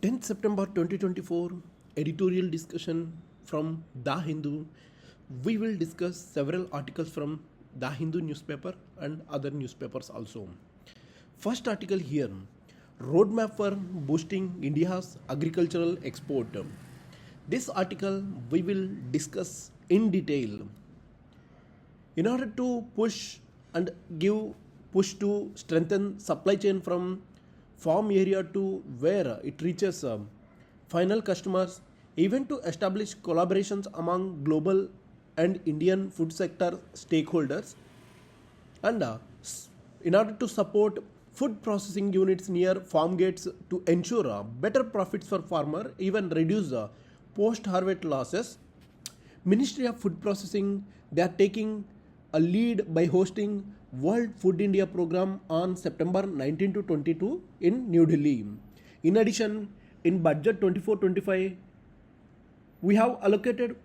10th September 2024 editorial discussion from The Hindu. We will discuss several articles from The Hindu newspaper and other newspapers also. First article here, roadmap for boosting India's agricultural export. This article we will discuss in detail. In order to and give push to strengthen supply chain from farm area to where it reaches final customers, even to establish collaborations among global and Indian food sector stakeholders, and in order to support food processing units near farm gates to ensure better profits for farmer, even reduce post harvest losses. Ministry of Food Processing, they are taking a lead by hosting World Food India program on September 19 to 22 in New Delhi. In addition, in budget 24-25, we have allocated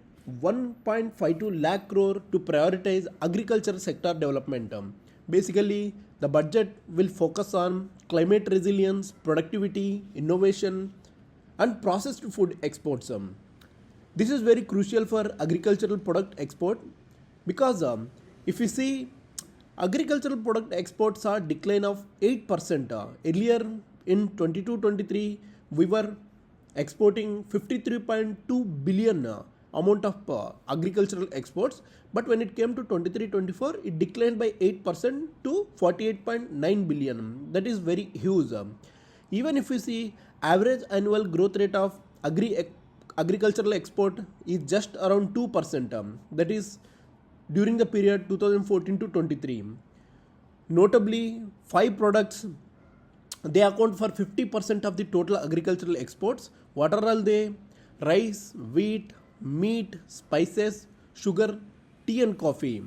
1.52 lakh crore to prioritize agriculture sector development. Basically, the budget will focus on climate resilience, productivity, innovation, and processed food exports. This is very crucial for agricultural product export because if you see, agricultural product exports are decline of 8%. Earlier in 22-23, we were exporting 53.2 billion amount of agricultural exports, but when it came to 23-24, it declined by 8% to 48.9 billion. That is very huge. Even if we see average annual growth rate of agricultural export is just around 2%. That is during the period 2014 to 23. Notably, 5 products, they account for 50% of the total agricultural exports. What are all they? Rice, wheat, meat, spices, sugar, tea and coffee.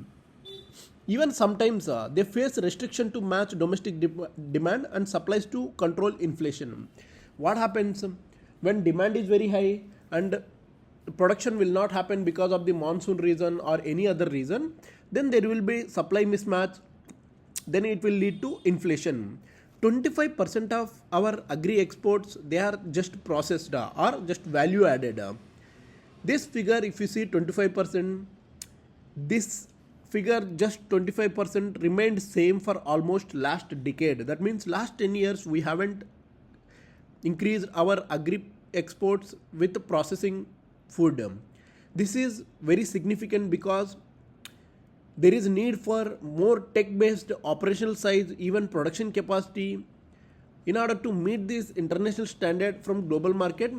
Even sometimes they face restriction to match domestic demand and supplies to control inflation. What happens when demand is very high and production will not happen because of the monsoon reason or any other reason? Then there will be supply mismatch. Then it will lead to inflation. 25% of our agri exports, they are just processed or just value added. This figure, if you see 25%, this figure just 25% remained same for almost last decade. That means last 10 years we haven't increased our agri exports with processing food. This is very significant because there is need for more tech based operational size, even production capacity. In order to meet this international standard from global market,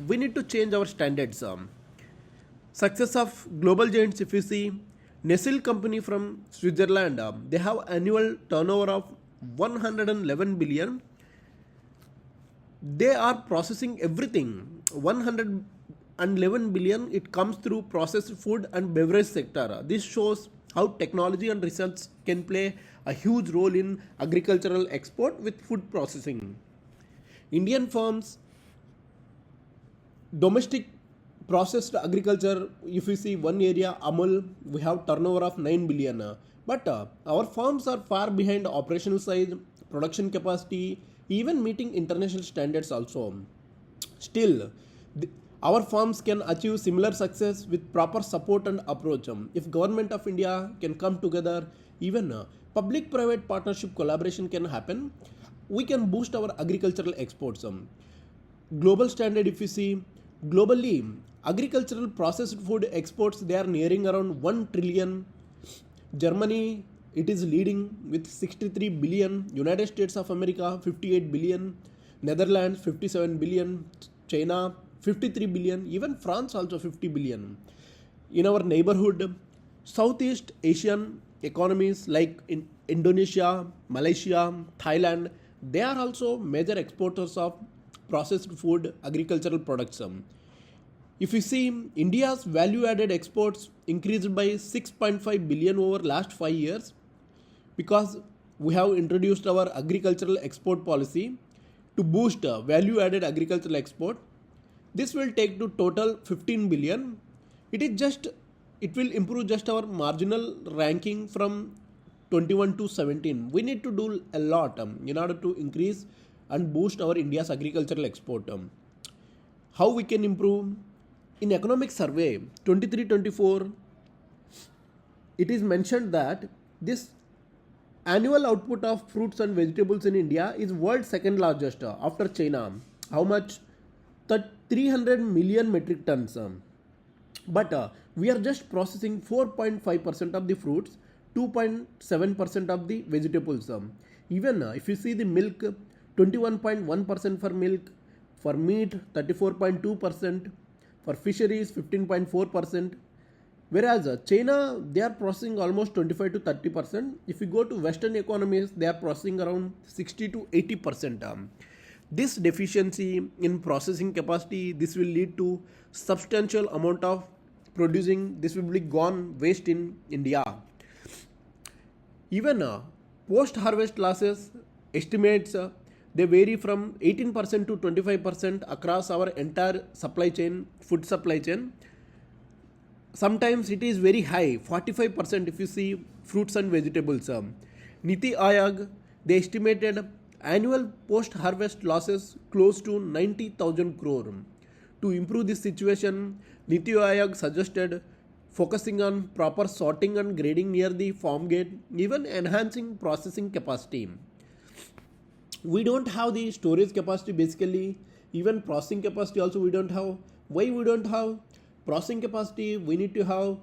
we need to change our standards. Success of global giants, if you see, Nestle company from Switzerland, they have annual turnover of 111 billion. They are processing everything. 111 billion, it comes through processed food and beverage sector. This shows how technology and research can play a huge role in agricultural export with food processing. Indian firms, domestic processed agriculture, if you see one area, Amul, we have turnover of 9 billion. But our farms are far behind operational size, production capacity, even meeting international standards also. Still, our farms can achieve similar success with proper support and approach. If government of India can come together, even public-private partnership collaboration can happen, we can boost our agricultural exports. Global standard, if you see, globally, agricultural processed food exports, they are nearing around 1 trillion. Germany, it is leading with 63 billion, United States of America 58 billion, Netherlands 57 billion, China 53 billion, even France also 50 billion. In our neighborhood, Southeast Asian economies like in Indonesia, Malaysia, Thailand, they are also major exporters of processed food agricultural products. If you see, India's value added exports increased by 6.5 billion over last 5 years because we have introduced our agricultural export policy to boost value added agricultural export. This will take to total 15 billion. It will improve just our marginal ranking from 21 to 17. We need to do a lot in order to increase and boost our India's agricultural export. how we can improve. In economic survey 23-24, it is mentioned that this annual output of fruits and vegetables in India is world's second largest after China. How much? 300 million metric tons. But we are just processing 4.5% of the fruits, 2.7% of the vegetables. Even if you see the milk, 21.1% for milk, for meat 34.2%, for fisheries 15.4%. Whereas China, they are processing almost 25 to 30%. If you go to Western economies, they are processing around 60 to 80%. This deficiency in processing capacity, this will lead to substantial amount of producing. This will be gone waste in India. Even post-harvest losses estimates they vary from 18% to 25% across our entire supply chain, food supply chain. Sometimes it is very high, 45% if you see fruits and vegetables. Niti Aayog, they estimated annual post-harvest losses close to 90,000 crore. To improve this situation, Niti Aayog suggested focusing on proper sorting and grading near the farm gate, even enhancing processing capacity. We don't have the storage capacity basically, even processing capacity also we don't have. Why we don't have processing capacity? We need to have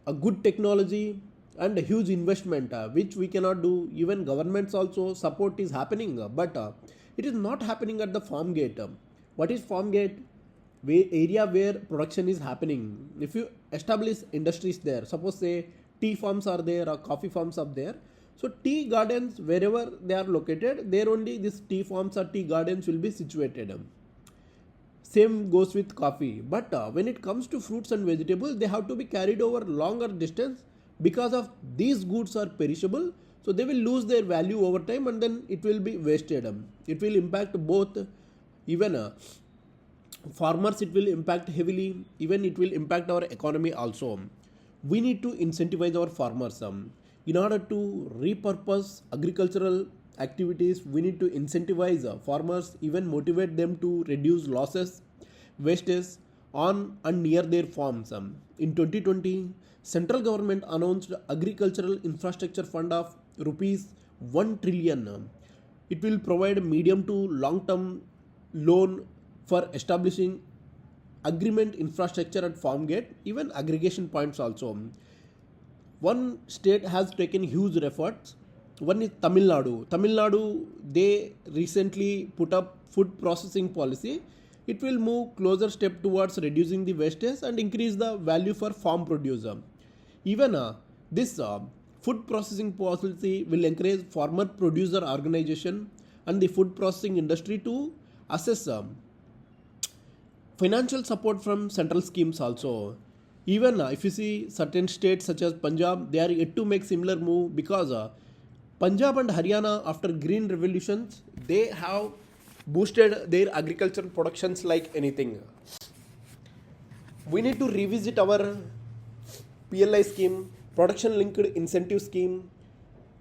a good technology and a huge investment which we cannot do. Even governments also support is happening, but it is not happening at the farm gate. What is farm gate? Area where production is happening. If you establish industries there, suppose say tea farms are there or coffee farms are there, so tea gardens wherever they are located, there only this tea farms or tea gardens will be situated. Same goes with coffee. But when it comes to fruits and vegetables, they have to be carried over longer distance because of these goods are perishable. So they will lose their value over time and then it will be wasted. It will impact both, even farmers it will impact heavily, even it will impact our economy also. We need to incentivize our farmers. In order to repurpose agricultural activities, we need to incentivize farmers, even motivate them to reduce losses, wastage on and near their farms. In 2020, central government announced agricultural infrastructure fund of rupees 1 trillion. It will provide medium to long term loan for establishing agreement infrastructure at farm gate, even aggregation points also. One state has taken huge efforts. One is Tamil Nadu. Tamil Nadu, they recently put up food processing policy. It will move closer step towards reducing the wastage and increase the value for farm produce. Even this food processing policy will encourage farmer producer organization and the food processing industry to assess financial support from central schemes also. Even if you see certain states such as Punjab, they are yet to make similar move because Punjab and Haryana after green revolutions, they have boosted their agricultural productions like anything. We need to revisit our PLI scheme, production linked incentive scheme.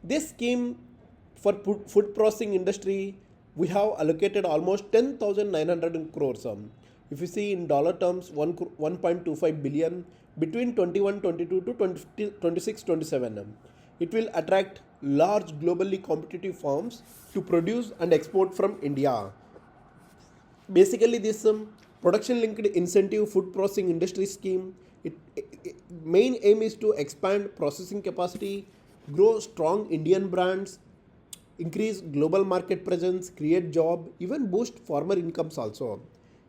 This scheme for food processing industry, we have allocated almost 10,900 crores. If you see in dollar terms, 1.25 billion between 21-22 to 26-27. It will attract large globally competitive firms to produce and export from India. Basically, this production linked incentive food processing industry scheme, main aim is to expand processing capacity, grow strong Indian brands, increase global market presence, create job, even boost farmer incomes also.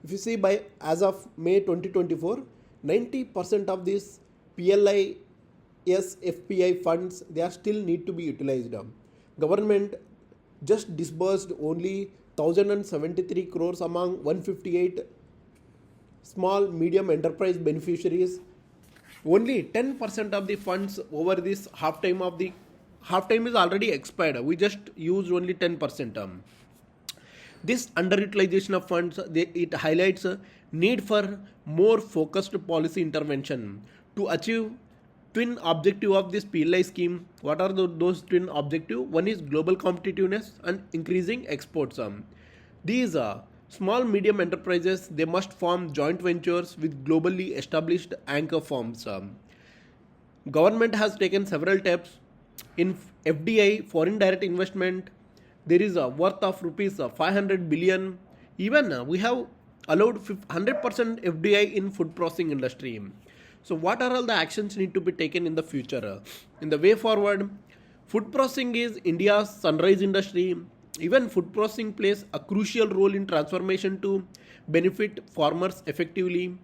If you see by as of May 2024, 90% of these PLI FPI funds, they are still need to be utilized. Government just disbursed only 1073 crores among 158 small medium enterprise beneficiaries. Only 10% of the funds over this half time is already expired. We just used only 10%. This underutilization of funds, it highlights a need for more focused policy intervention to achieve twin objective of this PLI scheme. What are those twin objective? One is global competitiveness and increasing exports. These Small medium enterprises, they must form joint ventures with globally established anchor firms. Government has taken several steps in FDI, foreign direct investment. There is a worth of rupees 500 billion. Even we have allowed 100% FDI in food processing industry. So what are all the actions need to be taken in the future? In the way forward, food processing is India's sunrise industry. Even food processing plays a crucial role in transformation to benefit farmers effectively.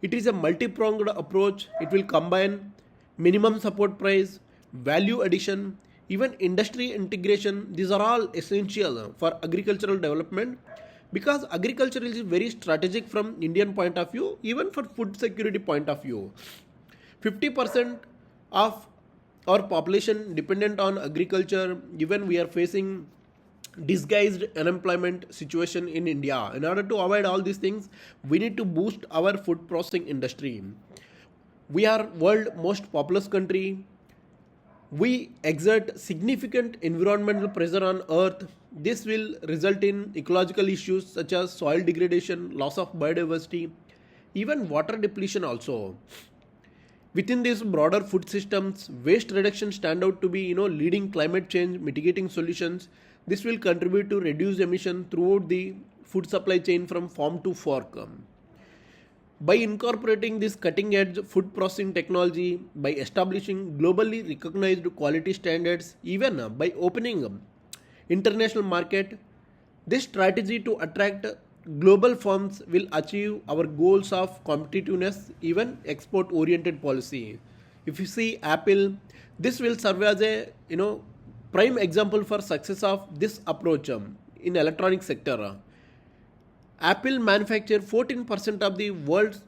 It is a multi-pronged approach. It will combine minimum support price, value addition, even industry integration. These are all essential for agricultural development because agriculture is very strategic from Indian point of view, even for food security point of view. 50% of our population dependent on agriculture. Even we are facing disguised unemployment situation in India. In order to avoid all these things, we need to boost our food processing industry. We are world most populous country. We exert significant environmental pressure on earth. This will result in ecological issues such as soil degradation, loss of biodiversity, even water depletion also. Within these broader food systems, waste reduction stand out to be leading climate change mitigating solutions. This will contribute to reduce emission throughout the food supply chain from farm to fork. By incorporating this cutting edge food processing technology, by establishing globally recognized quality standards, even by opening international market, this strategy to attract global firms will achieve our goals of competitiveness, even export oriented policy. If you see Apple, this will serve as a prime example for success of this approach in electronic sector. Apple manufacture 14% of the world's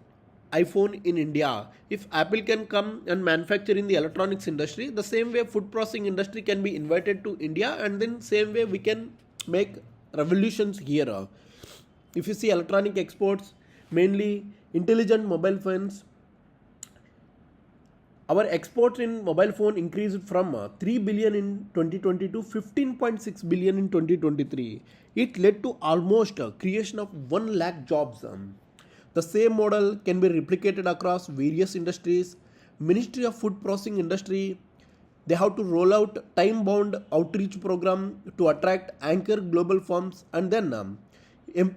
iPhone in India. If Apple can come and manufacture in the electronics industry, the same way food processing industry can be invited to India, and then same way we can make revolutions here. If you see electronic exports, mainly intelligent mobile phones, our exports in mobile phone increased from 3 billion in 2020 to 15.6 billion in 2023. It led to almost creation of 1 lakh jobs. The same model can be replicated across various industries. Ministry of Food Processing Industry, they have to roll out time-bound outreach program to attract anchor global firms, and then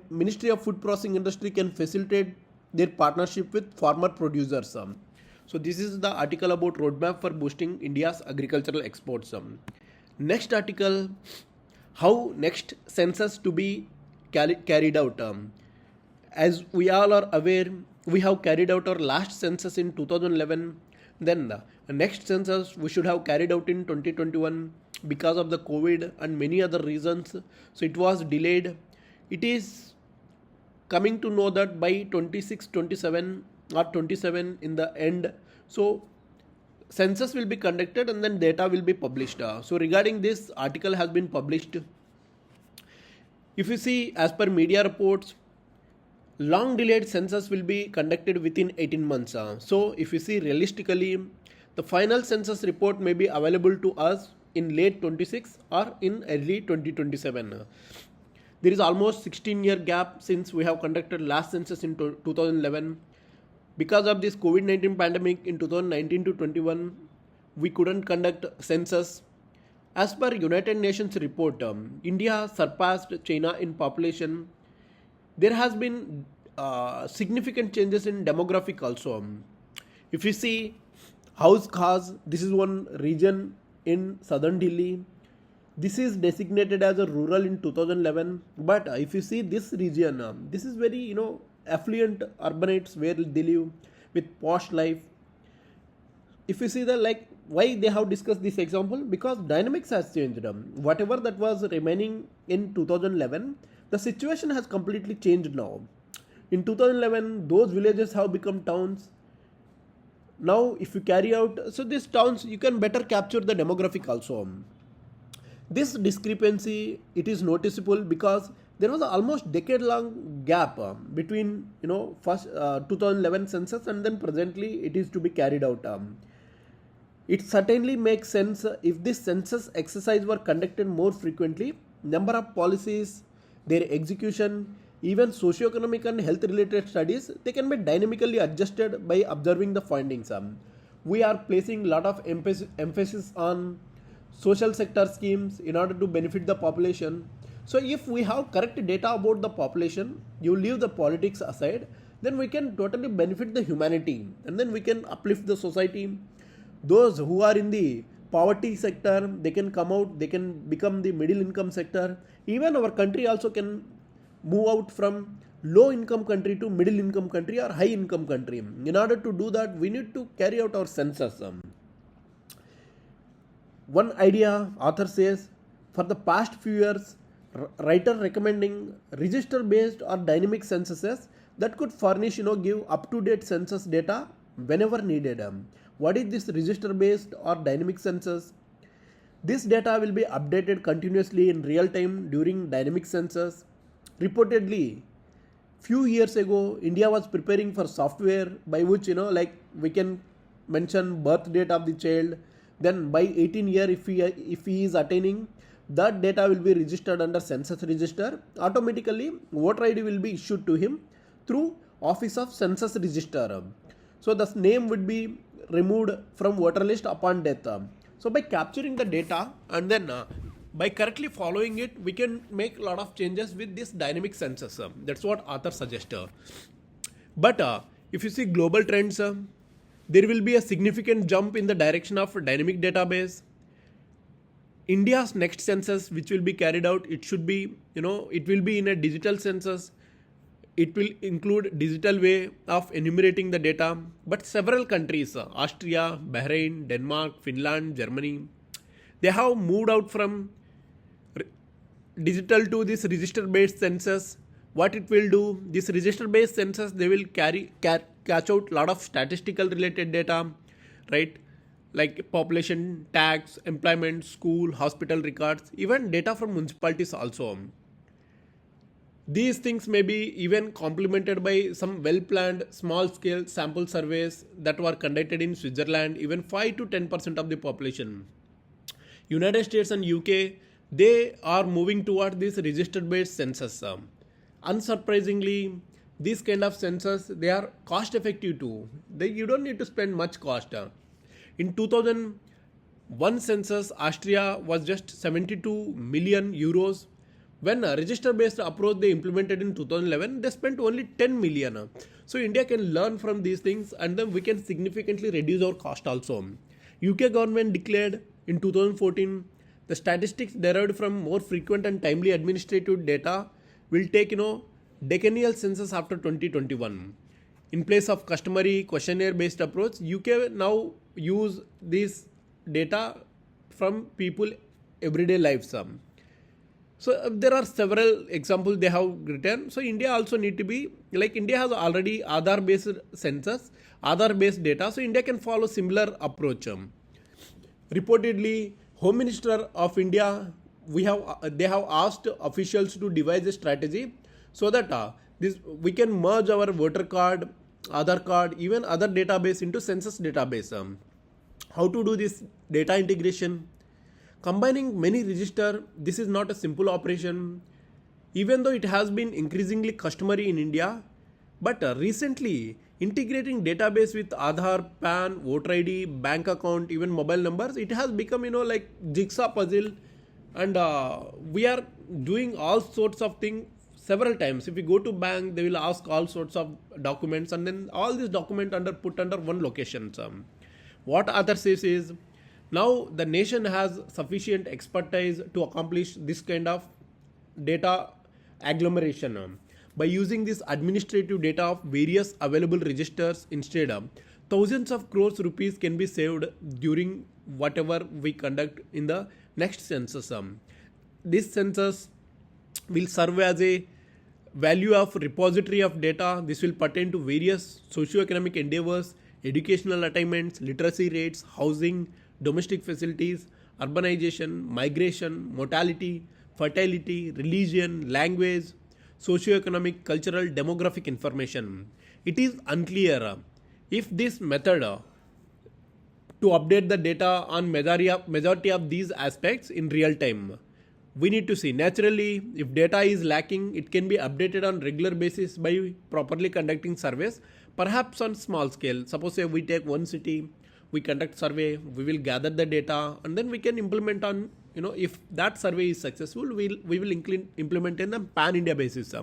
Ministry of Food Processing Industry can facilitate their partnership with farmer producers. So this is the article about roadmap for boosting India's agricultural exports. Next article, how next census to be carried out. As we all are aware, we have carried out our last census in 2011. Then the next census we should have carried out in 2021 because of the COVID and many other reasons. So it was delayed. It is coming to know that by 26, 27 or 27 in the end, so census will be conducted and then data will be published. So regarding this article has been published. If you see, as per media reports, long delayed census will be conducted within 18 months. So if you see realistically, the final census report may be available to us in late 26 or in early 2027. There is almost 16-year gap since we have conducted last census in 2011. Because of this COVID-19 pandemic in 2019 to 21, we couldn't conduct census. As per United Nations report, India surpassed China in population. There has been significant changes in demographic also. If you see house khas, this is one region in southern Delhi. This is designated as a rural in 2011. But if you see this region, this is very affluent urbanites where they live with posh life. If you see why they have discussed this example, because dynamics has changed. Whatever that was remaining in 2011, the situation has completely changed now. In 2011, those villages have become towns. Now if you carry out, so these towns, you can better capture the demographic also. This discrepancy, it is noticeable because there was almost decade-long gap between first 2011 census and then presently it is to be carried out. It certainly makes sense if this census exercise were conducted more frequently. Number of policies, their execution, Even socioeconomic and health related studies, they can be dynamically adjusted by observing the findings. We are placing a lot of emphasis on social sector schemes in order to benefit the population. So if we have correct data about the population, you leave the politics aside, then we can totally benefit the humanity, and then we can uplift the society. Those who are in the poverty sector, they can come out, they can become the middle income sector. Even our country also can move out from low income country to middle income country or high income country. In order to do that, we need to carry out our census. One idea author says, for the past few years, writer recommending register based or dynamic censuses that could furnish, give up to date census data whenever needed. What is this register based or dynamic census? This data will be updated continuously in real time during dynamic census. Reportedly, few years ago, India was preparing for software by which, we can mention birth date of the child. Then by 18 year, if he is attaining, that data will be registered under census register. Automatically, voter ID will be issued to him through Office of Census Register. So the name would be removed from voter list upon death. So by capturing the data and then by correctly following it, we can make a lot of changes with this dynamic census. That's what author suggests. But if you see global trends, there will be a significant jump in the direction of dynamic database. India's next census, which will be carried out, it should be, it will be in a digital census. It will include digital way of enumerating the data. But several countries, Austria, Bahrain, Denmark, Finland, Germany, they have moved out from digital to this register-based census. What it will do, this register-based census, they will catch out a lot of statistical related data, right? Like population, tax, employment, school, hospital records, even data from municipalities also. These things may be even complemented by some well-planned small-scale sample surveys that were conducted in Switzerland, even 5 to 10% of the population. United States and UK, they are moving toward this register-based census. Unsurprisingly, these kind of census, they are cost-effective too. You don't need to spend much cost. In 2001 census, Austria was just 72 million euros. When a register-based approach they implemented in 2011, they spent only 10 million. So India can learn from these things, and then we can significantly reduce our cost also. UK government declared in 2014 the statistics derived from more frequent and timely administrative data will take, decennial census after 2021. In place of customary questionnaire-based approach, UK now use this data from people everyday lives. So there are several examples they have written. So India also need to be, like India has already Aadhaar based census, Aadhaar based data. So India can follow similar approach. Reportedly, Home Minister of India, they have asked officials to devise a strategy so that we can merge our voter card, Aadhaar card, even other database into census database. How to do this data integration? Combining many register, this is not a simple operation, even though it has been increasingly customary in India. But recently, integrating database with Aadhaar, PAN, voter ID, bank account, even mobile numbers, it has become, like jigsaw puzzle. And we are doing all sorts of things several times. If we go to bank, they will ask all sorts of documents, and then all these documents put under one location. What author says is, now the nation has sufficient expertise to accomplish this kind of data agglomeration. By using this administrative data of various available registers instead, thousands of crores rupees can be saved during whatever we conduct in the next census. This census will serve as a value of repository of data. This will pertain to various socio-economic endeavors, educational attainments, literacy rates, housing, domestic facilities, urbanization, migration, mortality, fertility, religion, language, socio-economic, cultural, demographic information. It is unclear if this method to update the data on majority of these aspects in real time we need to see. Naturally, if data is lacking, it can be updated on regular basis by properly conducting surveys, perhaps on small scale. Suppose if we take one city, we conduct survey, we will gather the data, and then we can implement on, if that survey is successful, we will implement in a pan-India basis.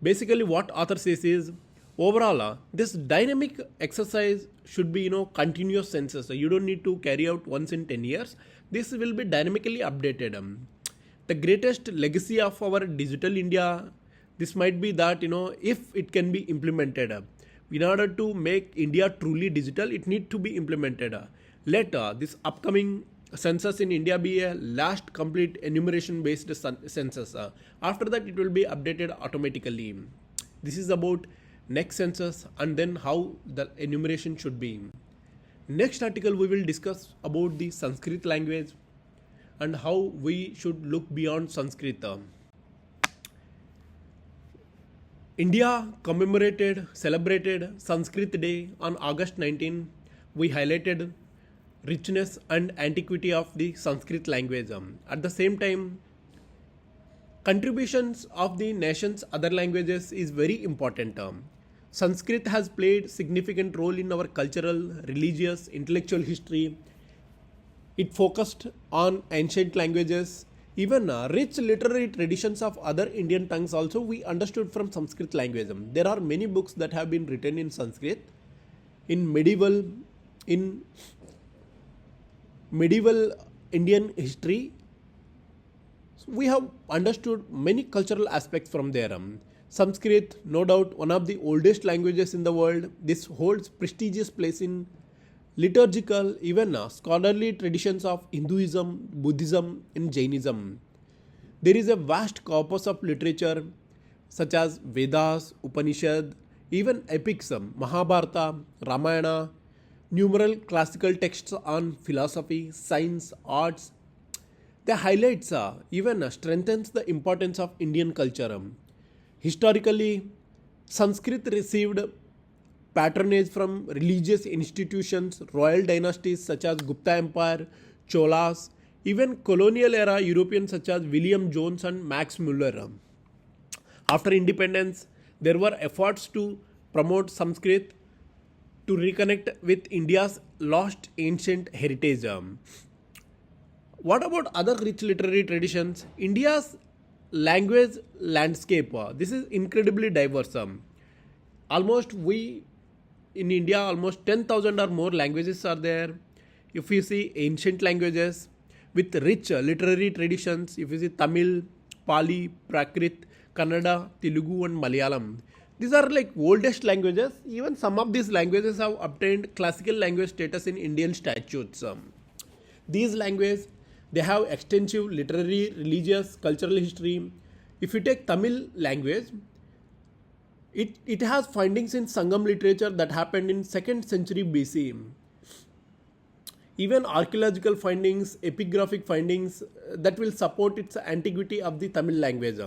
Basically, what author says is, overall, this dynamic exercise should be, continuous census. So you don't need to carry out once in 10 years. This will be dynamically updated. The greatest legacy of our digital India, this might be that, if it can be implemented. In order to make India truly digital, it need to be implemented. Let this upcoming census in India be a last complete enumeration based census. After that, it will be updated automatically. This is about next census and then how the enumeration should be. Next article we will discuss about the Sanskrit language and how we should look beyond Sanskrit. India celebrated Sanskrit Day on August 19. We highlighted richness and antiquity of the Sanskrit language. At the same time, contributions of the nation's other languages is very important. Sanskrit has played significant role in our cultural, religious, intellectual history. It focused on ancient languages, even rich literary traditions of other Indian tongues also we understood from Sanskrit language. There are many books that have been written in Sanskrit. In medieval Indian history, we have understood many cultural aspects from there. Sanskrit, no doubt one of the oldest languages in the world, this holds prestigious place in liturgical, even scholarly traditions of Hinduism, Buddhism and Jainism. There is a vast corpus of literature such as Vedas, Upanishad, even epics, Mahabharata, Ramayana, numerous classical texts on philosophy, science, arts. They highlights, even strengthens the importance of Indian culture. Historically, Sanskrit received patronage from religious institutions, royal dynasties such as Gupta Empire, Cholas, even colonial era Europeans such as William Jones and Max Muller. After independence, there were efforts to promote Sanskrit to reconnect with India's lost ancient heritage. What about other rich literary traditions? India's language landscape, this is incredibly diverse. Almost in India, almost 10,000 or more languages are there. If you see ancient languages with rich literary traditions, if you see Tamil, Pali, Prakrit, Kannada, Telugu and Malayalam, these are like oldest languages. Even some of these languages have obtained classical language status in Indian statutes. These languages, they have extensive literary, religious, cultural history. If you take Tamil language, it has findings in Sangam literature that happened in 2nd century BC. Even archaeological findings, epigraphic findings that will support its antiquity of the Tamil language.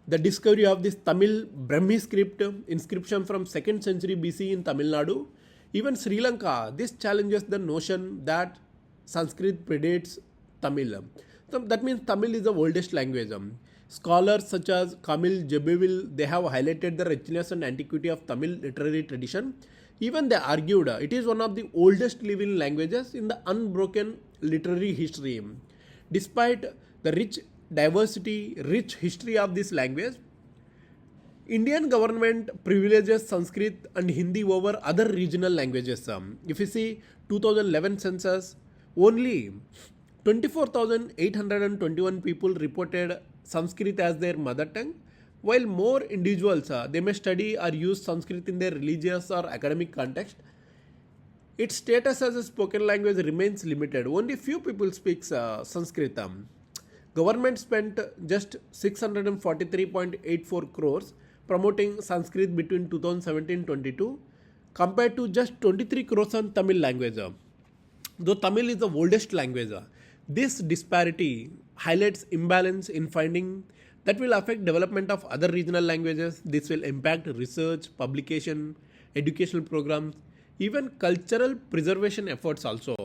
The discovery of this Tamil Brahmi script inscription from 2nd century BC in Tamil Nadu, even Sri Lanka, this challenges the notion that Sanskrit predates Tamil. So that means Tamil is the oldest language. Scholars such as Kamil Jebevil, they have highlighted the richness and antiquity of Tamil literary tradition. Even they argued it is one of the oldest living languages in the unbroken literary history. Despite the rich history of this language, Indian government privileges Sanskrit and Hindi over other regional languages. If you see 2011 census, only 24,821 people reported Sanskrit as their mother tongue, while more individuals, they may study or use Sanskrit in their religious or academic context. Its status as a spoken language remains limited. Only few people speak Sanskrit. Government spent just 643.84 crores promoting Sanskrit between 2017-22 compared to just 23 crores on Tamil language. Though Tamil is the oldest language, this disparity highlights imbalance in finding that will affect development of other regional languages. This will impact research, publication, educational programs, even cultural preservation efforts also.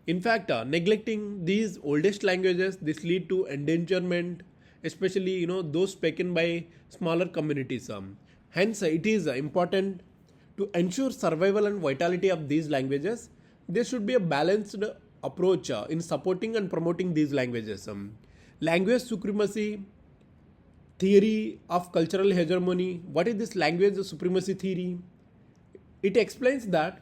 In fact, neglecting these oldest languages, this lead to endangerment, especially those spoken by smaller communities. Hence, it is important to ensure survival and vitality of these languages. There should be a balanced approach in supporting and promoting these languages. Language supremacy theory of cultural hegemony. What is this language supremacy theory? It explains that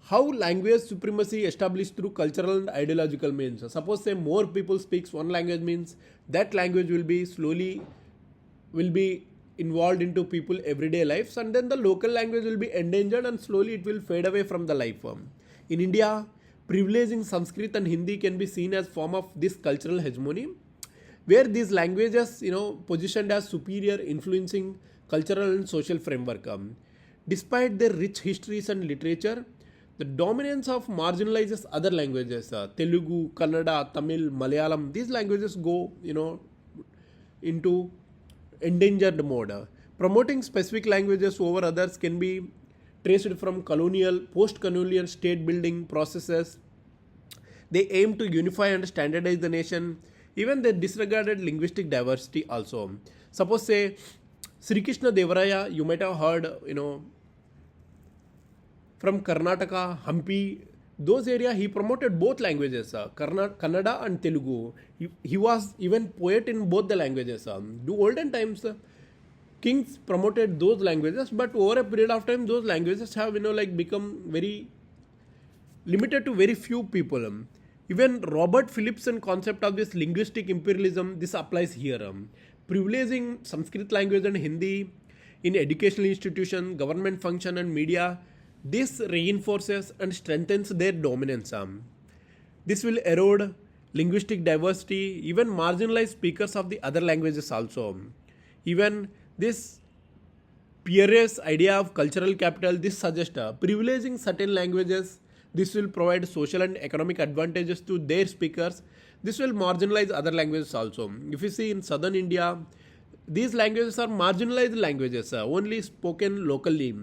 how language supremacy established through cultural and ideological means. Suppose say more people speaks one language means that language will be involved into people everyday lives, and then the local language will be endangered and slowly it will fade away from the life. In India, privileging Sanskrit and Hindi can be seen as form of this cultural hegemony, where these languages positioned as superior, influencing cultural and social framework. Despite their rich histories and literature, the dominance of marginalizes other languages. Telugu, Kannada, Tamil, Malayalam. These languages go into endangered mode. Promoting specific languages over others can be traced from colonial, post-colonial state building processes. They aim to unify and standardize the nation. Even they disregarded linguistic diversity also. Suppose say Sri Krishna Devaraya, you might have heard, from Karnataka, Hampi, those areas he promoted both languages, Kannada and Telugu. He was even poet in both the languages. Do olden times, kings promoted those languages, but over a period of time, those languages have become very limited to very few people. Even Robert Phillipson concept of this linguistic imperialism, this applies here. Privileging Sanskrit language and Hindi in educational institution, government function and media, this reinforces and strengthens their dominance. This will erode linguistic diversity, even marginalize speakers of the other languages also. Even this Pierre's idea of cultural capital, this suggests privileging certain languages. This will provide social and economic advantages to their speakers. This will marginalize other languages also. If you see in southern India, these languages are marginalized languages, only spoken locally.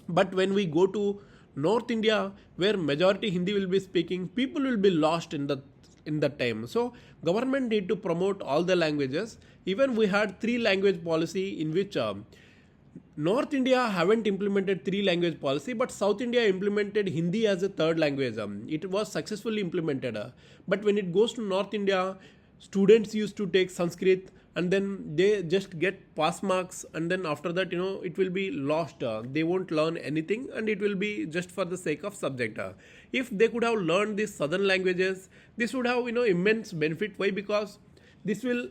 But when we go to North India, where majority Hindi will be speaking, people will be lost in that time. So government need to promote all the languages. Even we had 3 language policy in which North India haven't implemented 3 language policy, but South India implemented Hindi as a third language. It was successfully implemented. But when it goes to North India, students used to take Sanskrit and then they just get pass marks, and then after that it will be lost. They won't learn anything and it will be just for the sake of subject. If they could have learned these southern languages, this would have immense benefit. Why? Because this will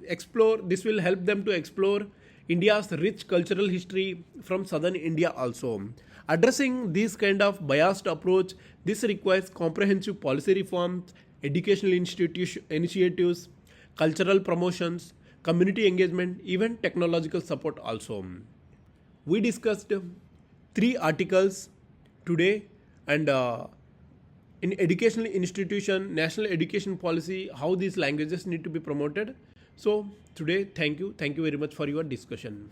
explore, this will help them to explore India's rich cultural history from southern India also. Addressing this kind of biased approach, this requires comprehensive policy reforms, educational initiatives, cultural promotions, community engagement, even technological support also. We discussed 3 articles today, and in educational institution, national education policy, how these languages need to be promoted. So today, thank you very much for your discussion.